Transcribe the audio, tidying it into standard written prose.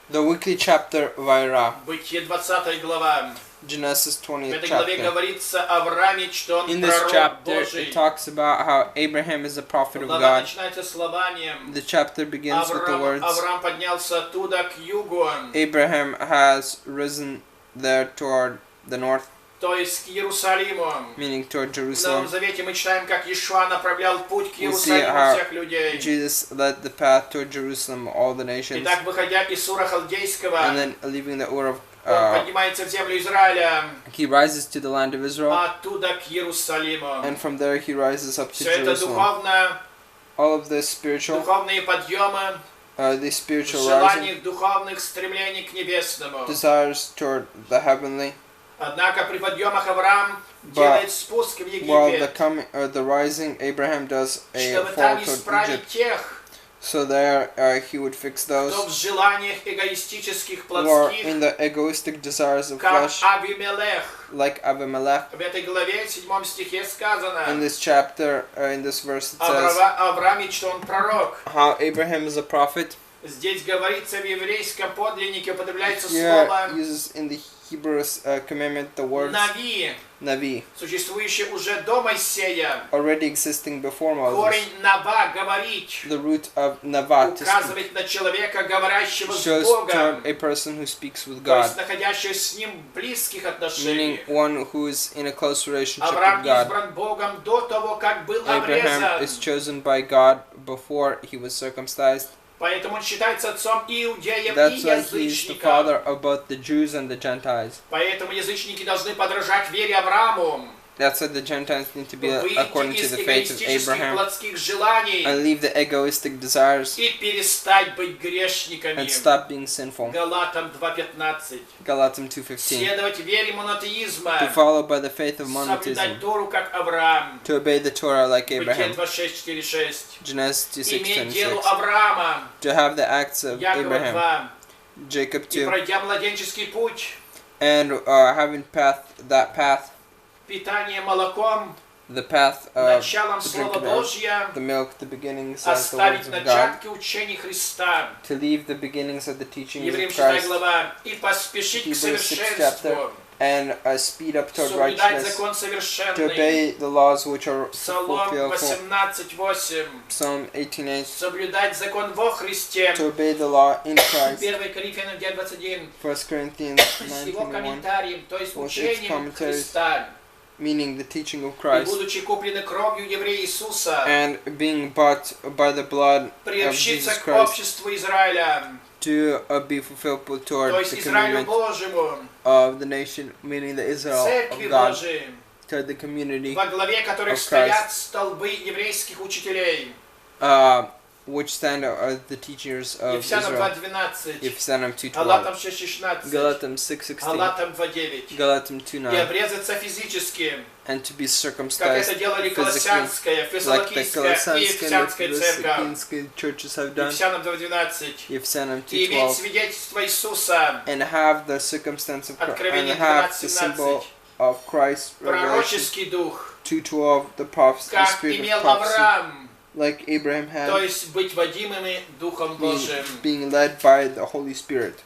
The weekly chapter Vaira. Бытие 20 глава. Genesis В 20th этой главе chapter. говорится о Аврааме, что он In this пророк chapter, Божий. it talks about how Abraham is a prophet of Глава God. начинается словами. The chapter begins with the words, Авраам поднялся оттуда к югу, Abraham has risen there toward the north, то есть к Иерусалиму. meaning toward В Новом Jerusalem. Завете мы читаем, как Иешуа направлял путь к We see Иерусалиму how всех людей. Jesus led the path toward Jerusalem, all the nations. Итак, выходя из Ура Халдейского, And then leaving the Ur of, он поднимается в землю Израиля, he rises to the land of Israel, а оттуда к Иерусалиму. and from there he rises up to Все это Jerusalem. духовно, All of this spiritual, духовные подъемы, the spiritual rising, желаний духовных стремлений к небесному. desires toward the heavenly. Однако при подъемах Авраам But делает спуск в while the Египет, the rising, Abraham does a чтобы fall там toward исправить Egypt. тех, So there he would fix кто those в желаниях эгоистических, who are плотских, in the egoistic desires of как flesh, Авимелех. like Abimelech. В этой главе, 7 стихе In сказано, this chapter, in this verse, it says Аврааме, что он пророк. how Abraham is a prophet. Здесь говорится в еврейском подлиннике, употребляется Here слово uses in the Hebrew commandment the words Нави, Navi, существующее уже до Моисея. already existing before Moses. Корень Нава, говорить, The root of Nava, to speak, указывает на человека, говорящего с shows Богом, toward a person who speaks with то есть God, находящегося с Ним в близких meaning отношениях. one who is in a close relationship Авраам with God. избран Богом до того, как был Abraham обрезан. is chosen by God before he was circumcised. Поэтому он считается отцом иудеев и That's why he is the язычников. father of both the Jews and the Gentiles. Поэтому язычники должны подражать вере Аврааму. That's why the Gentiles need to be Выйти according to из the faith of эгоистических Abraham плотских желаний and leave the egoistic desires и перестать быть грешниками. and stop being sinful. Галатам 2:15. Galatians 2:15. Следовать вере монотеизма. To follow by the faith of Соблюдать monotheism. Тору, как Авраам. To obey the Torah like Бытие Abraham. 2:6-4:6. Genesis Иметь дело 2:6-26. Авраама. To have the acts of Якова Abraham. 2. Jacob И 2. пройдя младенческий путь, And having that path, питание молоком, the path of началом the drink Слова of milk, Божья, the milk, the beginnings of the words оставить of God, начатки учений Христа. to leave the beginnings of the teachings Евреям of 6 Christ, глава. И поспешить к Hebrews 6th совершенству. and speed up toward Соблюдать righteousness, закон to совершенный. obey the laws which are Псалом fulfilled. 18:8. Psalm 18:8, Соблюдать закон во Христе. to obey the law in Christ. 1 Коринфянам 9:21. 1 Corinthians С его 19:1, комментарием, то есть with its учением commentaries, Христа. meaning the teaching of И Christ, будучи куплены кровью еврея Иисуса, and being bought by the blood of приобщиться Jesus к Christ, обществу Израиля, to be fulfilled то toward есть the Израилю commandment Божьему, of the nation, meaning the Israel Церкви of God, Божией, toward the community, во главе которых of стоят столбы еврейских учителей. which stand are the teachers of Ефесянам Israel. 2:12, Ephesus 2:12, Галатам 6:16, Galatians 6:16, Галатам 2:9. Galatians И 2:9, обрезаться физически, and to be как circumcised это делали physically, Колоссянская, like the Фессалоникийская и Colossians and Ефесянская церковь. Philippians churches have done. Ефесянам 2:12. Ephesus И иметь 2:12, свидетельство Иисуса, and have the circumstance of Christ, and Откровение have the 12:17. symbol of Christ's revelation. пророческий дух, 2:12, the prophecy, the как spirit имел of prophecy, Авраам, like Abraham то had, есть быть водимыми Духом Божиим. being led by the Holy Spirit.